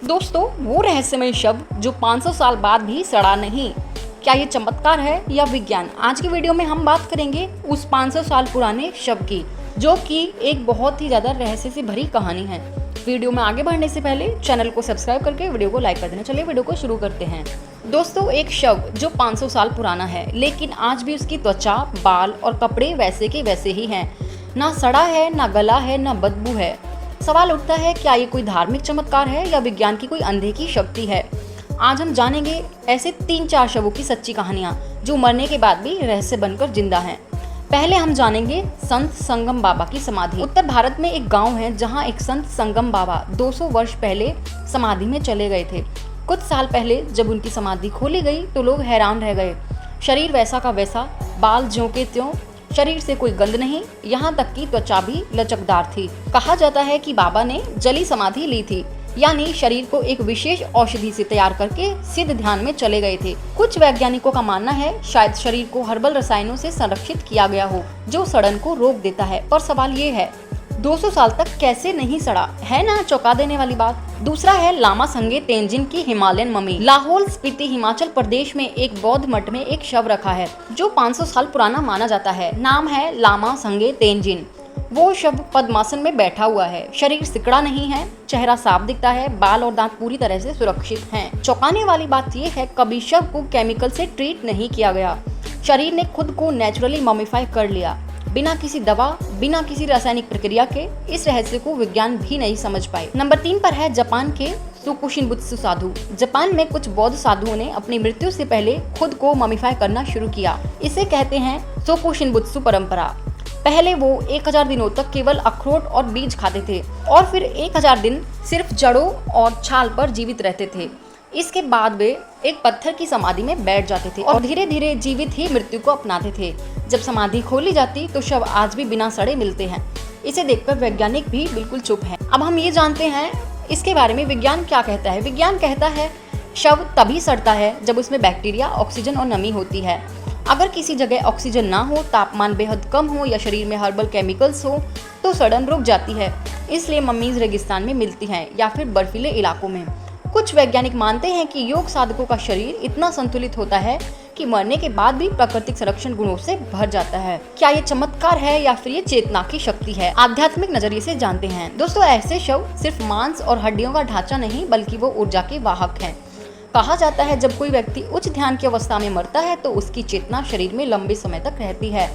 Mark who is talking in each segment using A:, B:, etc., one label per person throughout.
A: दोस्तों, वो रहस्यमय शव जो 500 साल बाद भी सड़ा नहीं, क्या ये चमत्कार है या विज्ञान? आज की वीडियो में हम बात करेंगे उस 500 साल पुराने शव की, जो कि एक बहुत ही ज्यादा रहस्य से भरी कहानी है। वीडियो में आगे बढ़ने से पहले चैनल को सब्सक्राइब करके वीडियो को लाइक कर देना। चलिए वीडियो को शुरू करते हैं। दोस्तों, एक शव जो 500 साल पुराना है, लेकिन आज भी उसकी त्वचा, बाल और कपड़े वैसे के वैसे ही हैं। ना सड़ा है, ना गला है, ना बदबू है। सवाल उठता है, क्या ये कोई धार्मिक चमत्कार है या विज्ञान की कोई अनदेखी शक्ति है? आज हम जानेंगे ऐसे 3-4 शवों की सच्ची कहानियां जो मरने के बाद भी रहस्य बनकर जिंदा हैं। पहले हम जानेंगे संत संगम बाबा की समाधि। उत्तर भारत में एक गांव है जहां एक संत संगम बाबा 200 वर्ष पहले समाधि में चले गए थे। कुछ साल पहले जब उनकी समाधि खोली गई तो लोग हैरान रह गए। शरीर वैसा का वैसा, बाल ज्यों के त्यों, शरीर से कोई गंध नहीं, यहाँ तक कि त्वचा भी लचकदार थी। कहा जाता है कि बाबा ने जली समाधि ली थी, यानी शरीर को एक विशेष औषधि से तैयार करके सिद्ध ध्यान में चले गए थे। कुछ वैज्ञानिकों का मानना है शायद शरीर को हर्बल रसायनों से संरक्षित किया गया हो, जो सड़न को रोक देता है। पर सवाल ये है, 200 साल तक कैसे नहीं सड़ा? है ना चौंका देने वाली बात। दूसरा है लामा संगे तेंजिन की हिमालयन मम्मी। लाहौल स्पीति हिमाचल प्रदेश में एक बौद्ध मठ में एक शव रखा है जो 500 साल पुराना माना जाता है। नाम है लामा संगे तेंजिन। वो शव पद्मासन में बैठा हुआ है। शरीर सिकड़ा नहीं है, चेहरा साफ दिखता है, बाल और दांत पूरी तरह से सुरक्षित हैं। चौंकाने वाली बात यह है, कभी शव को केमिकल से ट्रीट नहीं किया गया। शरीर ने खुद को नेचुरली मॉमिफाई कर लिया, बिना किसी दवा, बिना किसी रासायनिक प्रक्रिया के। इस रहस्य को विज्ञान भी नहीं समझ पाए। नंबर 3 पर है जापान के सुकुशिनबुत्सु साधु। जापान में कुछ बौद्ध साधुओं ने अपनी मृत्यु से पहले खुद को मॉमिफाई करना शुरू किया। इसे कहते हैं सुकुशिनबुत्सु परंपरा। पहले वो 1000 दिनों तक केवल अखरोट और बीज खाते थे और फिर 1000 दिन सिर्फ जड़ों और छाल पर जीवित रहते थे। इसके बाद वे एक पत्थर की समाधि में बैठ जाते थे और धीरे धीरे जीवित ही मृत्यु को अपनाते थे। जब समाधि खोली जाती तो शव आज भी बिना सड़े मिलते हैं। इसे देखकर वैज्ञानिक भी बिल्कुल चुप हैं। अब हम ये जानते हैं इसके बारे में विज्ञान क्या कहता है। विज्ञान कहता है शव तभी सड़ता है जब उसमें बैक्टीरिया, ऑक्सीजन और नमी होती है। अगर किसी जगह ऑक्सीजन ना हो, तापमान बेहद कम हो या शरीर में हर्बल केमिकल्स हो तो सड़न रुक जाती है। इसलिए मम्मीज रेगिस्तान में मिलती हैं या फिर बर्फीले इलाकों में। कुछ वैज्ञानिक मानते हैं कि योग साधकों का शरीर इतना संतुलित होता है कि मरने के बाद भी प्राकृतिक संरक्षण गुणों से भर जाता है। क्या ये चमत्कार है या फिर ये चेतना की शक्ति है? आध्यात्मिक नजरिए से जानते हैं। दोस्तों, ऐसे शव सिर्फ मांस और हड्डियों का ढांचा नहीं, बल्कि वो ऊर्जा के वाहक हैं। कहा जाता है जब कोई व्यक्ति उच्च ध्यान की अवस्था में मरता है तो उसकी चेतना शरीर में लंबे समय तक रहती है।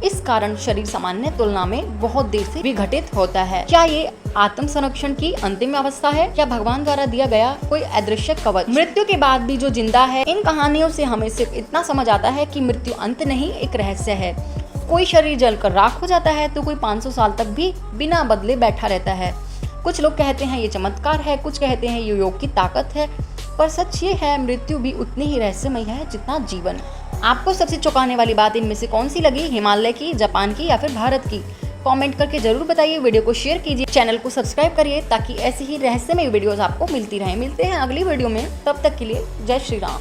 A: इस कारण शरीर सामान्य तुलना में बहुत देर से विघटित होता है। क्या ये आत्म संरक्षण की अंतिम अवस्था है या भगवान द्वारा दिया गया कोई अदृश्य कवच? मृत्यु के बाद भी जो जिंदा है। इन कहानियों से हमें सिर्फ इतना समझ आता है कि मृत्यु अंत नहीं, एक रहस्य है। कोई शरीर जलकर राख हो जाता है तो कोई 500 साल तक भी बिना बदले बैठा रहता है। कुछ लोग कहते हैं ये चमत्कार है, कुछ कहते हैं ये योग की ताकत है, पर सच ये है, मृत्यु भी उतनी ही रहस्यमय है जितना जीवन। आपको सबसे चौंकाने वाली बात इनमें से कौन सी लगी? हिमालय की, जापान की या फिर भारत की? कमेंट करके जरूर बताइए। वीडियो को शेयर कीजिए, चैनल को सब्सक्राइब करिए ताकि ऐसी ही रहस्यमय वीडियोस आपको मिलती रहे। मिलते हैं अगली वीडियो में, तब तक के लिए जय श्री राम।